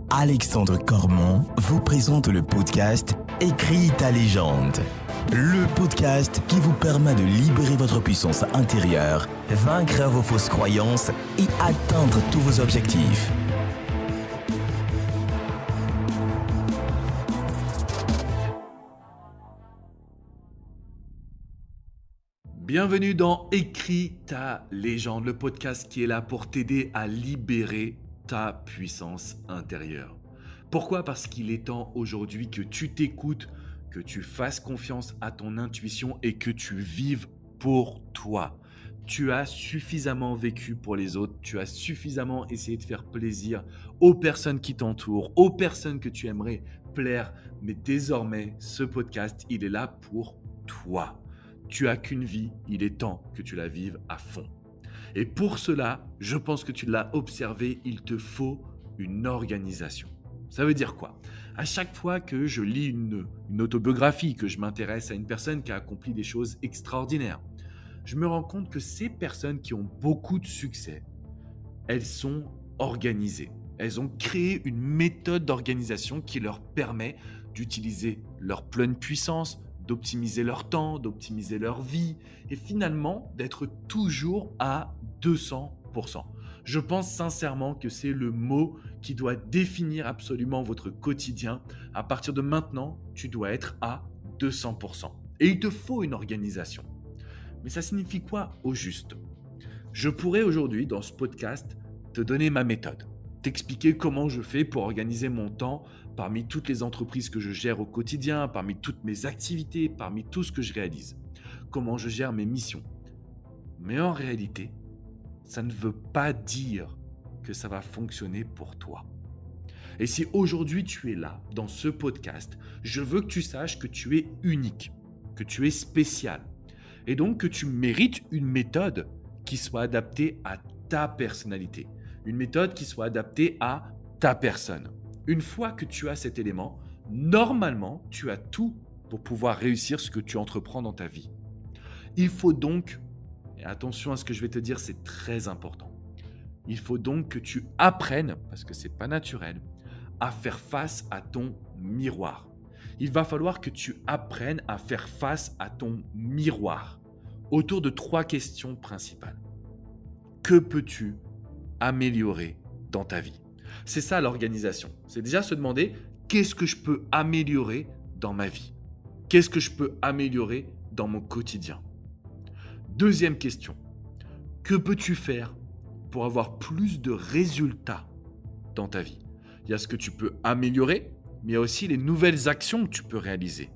Alexandre Cormon vous présente le podcast Écris ta légende. Le podcast qui vous permet de libérer votre puissance intérieure, vaincre vos fausses croyances et atteindre tous vos objectifs. Bienvenue dans Écris ta légende, le podcast qui est là pour t'aider à libérer ta puissance intérieure. Pourquoi ? Parce qu'il est temps aujourd'hui que tu t'écoutes, que tu fasses confiance à ton intuition et que tu vives pour toi. Tu as suffisamment vécu pour les autres, tu as suffisamment essayé de faire plaisir aux personnes qui t'entourent, aux personnes que tu aimerais plaire, mais désormais, ce podcast, il est là pour toi. Tu as qu'une vie, il est temps que tu la vives à fond. Et pour cela, je pense que tu l'as observé, il te faut une organisation. Ça veut dire quoi ? À chaque fois que je lis une autobiographie, que je m'intéresse à une personne qui a accompli des choses extraordinaires, je me rends compte que ces personnes qui ont beaucoup de succès, elles sont organisées. Elles ont créé une méthode d'organisation qui leur permet d'utiliser leur pleine puissance, d'optimiser leur temps, d'optimiser leur vie et finalement d'être toujours à 200%. Je pense sincèrement que c'est le mot qui doit définir absolument votre quotidien. À partir de maintenant, tu dois être à 200%. Et il te faut une organisation. Mais ça signifie quoi au juste ? Je pourrais aujourd'hui, dans ce podcast, te donner ma méthode, t'expliquer comment je fais pour organiser mon temps parmi toutes les entreprises que je gère au quotidien, parmi toutes mes activités, parmi tout ce que je réalise, comment je gère mes missions. Mais en réalité, ça ne veut pas dire que ça va fonctionner pour toi. Et si aujourd'hui tu es là, dans ce podcast, je veux que tu saches que tu es unique, que tu es spécial, et donc que tu mérites une méthode qui soit adaptée à ta personnalité, une méthode qui soit adaptée à ta personne. Une fois que tu as cet élément, normalement, tu as tout pour pouvoir réussir ce que tu entreprends dans ta vie. Il faut donc, et attention à ce que je vais te dire, c'est très important, il faut donc que tu apprennes, parce que ce n'est pas naturel, à faire face à ton miroir. Il va falloir que tu apprennes à faire face à ton miroir autour de 3 questions principales. Que peux-tu améliorer dans ta vie ? C'est ça l'organisation. C'est déjà se demander qu'est-ce que je peux améliorer dans ma vie ? Qu'est-ce que je peux améliorer dans mon quotidien ? Deuxième question, que peux-tu faire pour avoir plus de résultats dans ta vie ? Il y a ce que tu peux améliorer, mais il y a aussi les nouvelles actions que tu peux réaliser.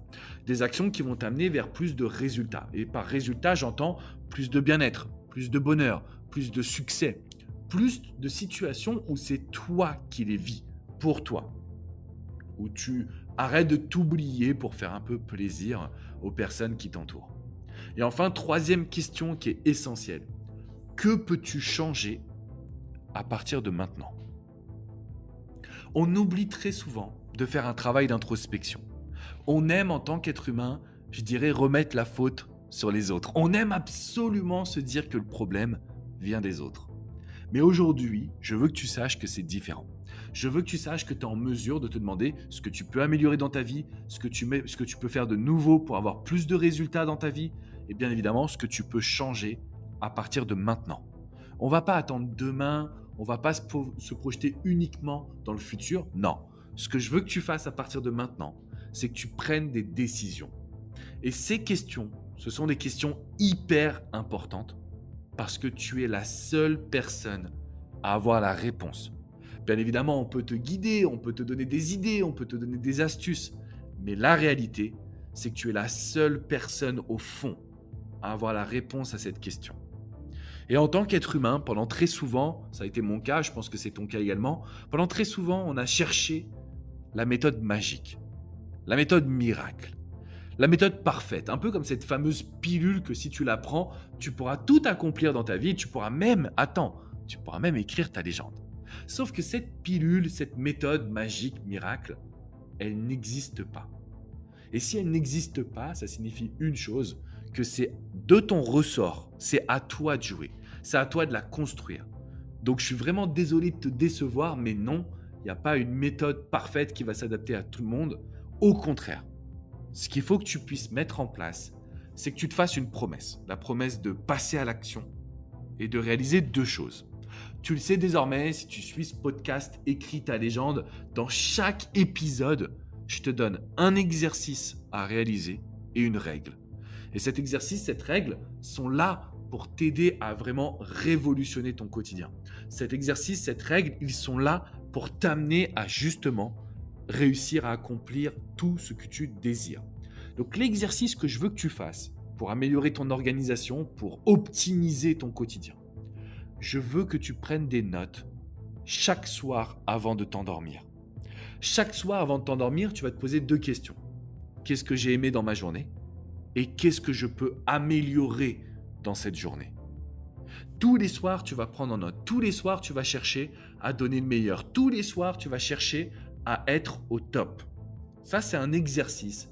Des actions qui vont t'amener vers plus de résultats. Et par résultat, j'entends plus de bien-être, plus de bonheur, plus de succès, plus de situations où c'est toi qui les vis, pour toi. Où tu arrêtes de t'oublier pour faire un peu plaisir aux personnes qui t'entourent. Et enfin, troisième question qui est essentielle. Que peux-tu changer à partir de maintenant ? On oublie très souvent de faire un travail d'introspection. On aime en tant qu'être humain, je dirais, remettre la faute sur les autres. On aime absolument se dire que le problème vient des autres. Mais aujourd'hui, je veux que tu saches que c'est différent. Je veux que tu saches que tu es en mesure de te demander ce que tu peux améliorer dans ta vie, ce que tu peux faire de nouveau pour avoir plus de résultats dans ta vie, et bien évidemment, ce que tu peux changer à partir de maintenant. On ne va pas attendre demain, on ne va pas se projeter uniquement dans le futur. Non, ce que je veux que tu fasses à partir de maintenant, c'est que tu prennes des décisions. Et ces questions, ce sont des questions hyper importantes parce que tu es la seule personne à avoir la réponse. Bien évidemment, on peut te guider, on peut te donner des idées, on peut te donner des astuces. Mais la réalité, c'est que tu es la seule personne au fond à avoir la réponse à cette question. Et en tant qu'être humain, pendant très souvent, ça a été mon cas, je pense que c'est ton cas également, pendant très souvent, on a cherché la méthode magique, la méthode miracle, la méthode parfaite, un peu comme cette fameuse pilule que si tu la prends, tu pourras tout accomplir dans ta vie, tu pourras même écrire ta légende. Sauf que cette pilule, cette méthode magique, miracle, elle n'existe pas. Et si elle n'existe pas, ça signifie une chose, que c'est de ton ressort, c'est à toi de jouer, c'est à toi de la construire. Donc je suis vraiment désolé de te décevoir, mais non, Il n'y a pas une méthode parfaite qui va s'adapter à tout le monde. Au contraire, ce qu'il faut que tu puisses mettre en place, c'est que tu te fasses une promesse. La promesse de passer à l'action et de réaliser 2 choses. Tu le sais désormais, si tu suis ce podcast Écris ta légende, dans chaque épisode, je te donne un exercice à réaliser et une règle. Et cet exercice, cette règle sont là pour t'aider à vraiment révolutionner ton quotidien. Cet exercice, cette règle, ils sont là pour t'amener à justement réussir à accomplir tout ce que tu désires. Donc l'exercice que je veux que tu fasses pour améliorer ton organisation, pour optimiser ton quotidien, je veux que tu prennes des notes chaque soir avant de t'endormir. Chaque soir avant de t'endormir, tu vas te poser 2 questions. Qu'est-ce que j'ai aimé dans ma journée ? Et qu'est-ce que je peux améliorer dans cette journée ? Tous les soirs, tu vas prendre en note. Tous les soirs, tu vas chercher à donner le meilleur. Tous les soirs, tu vas chercher à être au top. Ça, c'est un exercice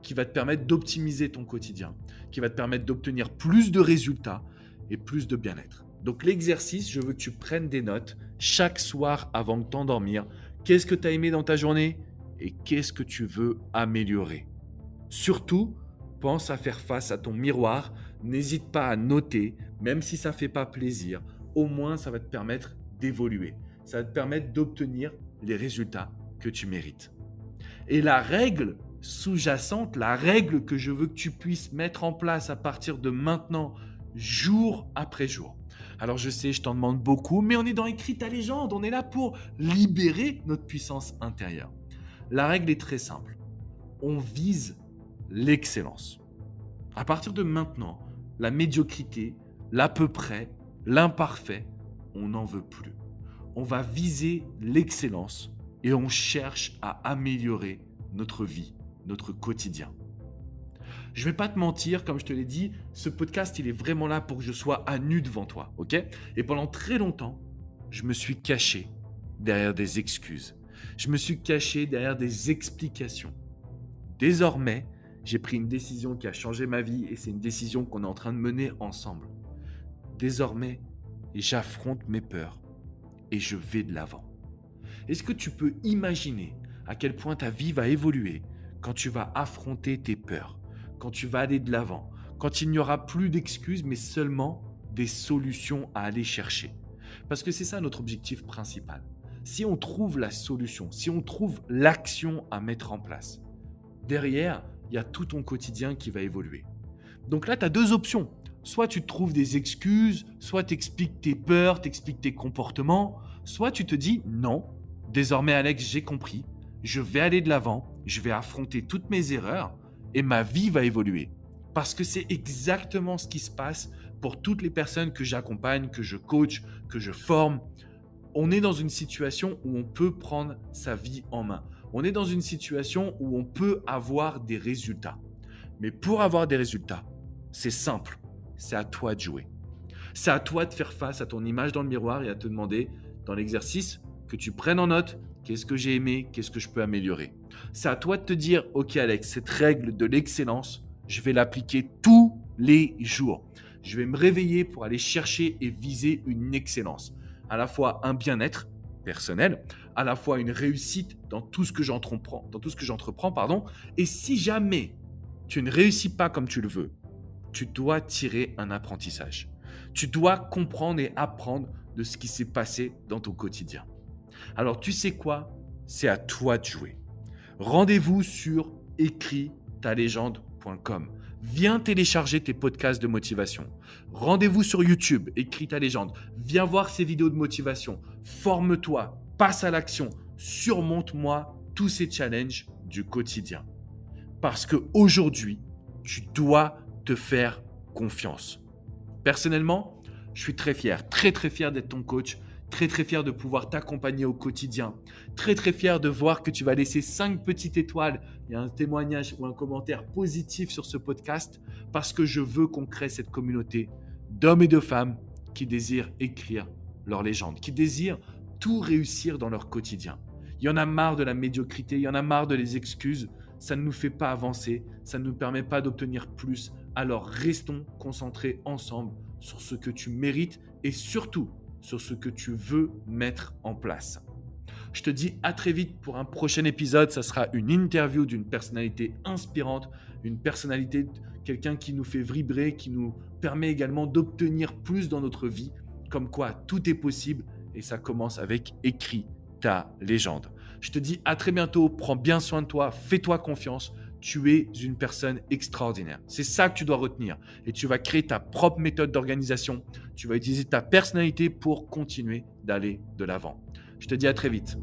qui va te permettre d'optimiser ton quotidien, qui va te permettre d'obtenir plus de résultats et plus de bien-être. Donc l'exercice, je veux que tu prennes des notes chaque soir avant de t'endormir. Qu'est-ce que tu as aimé dans ta journée et qu'est-ce que tu veux améliorer ? Surtout, pense à faire face à ton miroir. N'hésite pas à noter, même si ça ne fait pas plaisir. Au moins, ça va te permettre d'évoluer. Ça va te permettre d'obtenir les résultats que tu mérites. Et la règle sous-jacente, la règle que je veux que tu puisses mettre en place à partir de maintenant, jour après jour. Alors je sais, je t'en demande beaucoup, mais on est dans Écris ta légende, on est là pour libérer notre puissance intérieure. La règle est très simple. On vise l'excellence. À partir de maintenant, la médiocrité, l'à peu près, l'imparfait, on n'en veut plus. On va viser l'excellence et on cherche à améliorer notre vie, notre quotidien. Je ne vais pas te mentir, comme je te l'ai dit, ce podcast, il est vraiment là pour que je sois à nu devant toi, ok ? Et pendant très longtemps, je me suis caché derrière des excuses. Je me suis caché derrière des explications. Désormais, j'ai pris une décision qui a changé ma vie et c'est une décision qu'on est en train de mener ensemble. Désormais, j'affronte mes peurs et je vais de l'avant. Est-ce que tu peux imaginer à quel point ta vie va évoluer quand tu vas affronter tes peurs, quand tu vas aller de l'avant, quand il n'y aura plus d'excuses mais seulement des solutions à aller chercher ? Parce que c'est ça notre objectif principal. Si on trouve la solution, si on trouve l'action à mettre en place, derrière, il y a tout ton quotidien qui va évoluer. Donc là, tu as 2 options. Soit tu te trouves des excuses, soit tu expliques tes peurs, tu expliques tes comportements, soit tu te dis non, désormais Alex, j'ai compris, je vais aller de l'avant, je vais affronter toutes mes erreurs et ma vie va évoluer. Parce que c'est exactement ce qui se passe pour toutes les personnes que j'accompagne, que je coach, que je forme. On est dans une situation où on peut prendre sa vie en main. On est dans une situation où on peut avoir des résultats. Mais pour avoir des résultats, c'est simple, c'est à toi de jouer. C'est à toi de faire face à ton image dans le miroir et à te demander, dans l'exercice, que tu prennes en note qu'est-ce que j'ai aimé, qu'est-ce que je peux améliorer. C'est à toi de te dire, ok Alex, cette règle de l'excellence, je vais l'appliquer tous les jours. Je vais me réveiller pour aller chercher et viser une excellence. À la fois un bien-être personnel, à la fois une réussite dans tout ce que j'entreprends, Et si jamais tu ne réussis pas comme tu le veux, tu dois tirer un apprentissage. Tu dois comprendre et apprendre de ce qui s'est passé dans ton quotidien. Alors tu sais quoi ? C'est à toi de jouer. Rendez-vous sur écristalegende.com. Viens télécharger tes podcasts de motivation. Rendez-vous sur YouTube, Écris ta légende. Viens voir ces vidéos de motivation. Forme-toi, passe à l'action. Surmonte-moi tous ces challenges du quotidien. Parce qu'aujourd'hui, tu dois te faire confiance. Personnellement, je suis très fier, très fier d'être ton coach, très fier de pouvoir t'accompagner au quotidien, très fier de voir que tu vas laisser 5 petites étoiles et un témoignage ou un commentaire positif sur ce podcast parce que je veux qu'on crée cette communauté d'hommes et de femmes qui désirent écrire leur légende, qui désirent tout réussir dans leur quotidien. Il y en a marre de la médiocrité, il y en a marre de les excuses, ça ne nous fait pas avancer, ça ne nous permet pas d'obtenir plus. Alors restons concentrés ensemble sur ce que tu mérites et surtout sur ce que tu veux mettre en place. Je te dis à très vite pour un prochain épisode. Ça sera une interview d'une personnalité inspirante, une personnalité, quelqu'un qui nous fait vibrer, qui nous permet également d'obtenir plus dans notre vie. Comme quoi, tout est possible et ça commence avec écris ta légende. Je te dis à très bientôt. Prends bien soin de toi. Fais-toi confiance. Tu es une personne extraordinaire. C'est ça que tu dois retenir. Et tu vas créer ta propre méthode d'organisation. Tu vas utiliser ta personnalité pour continuer d'aller de l'avant. Je te dis à très vite.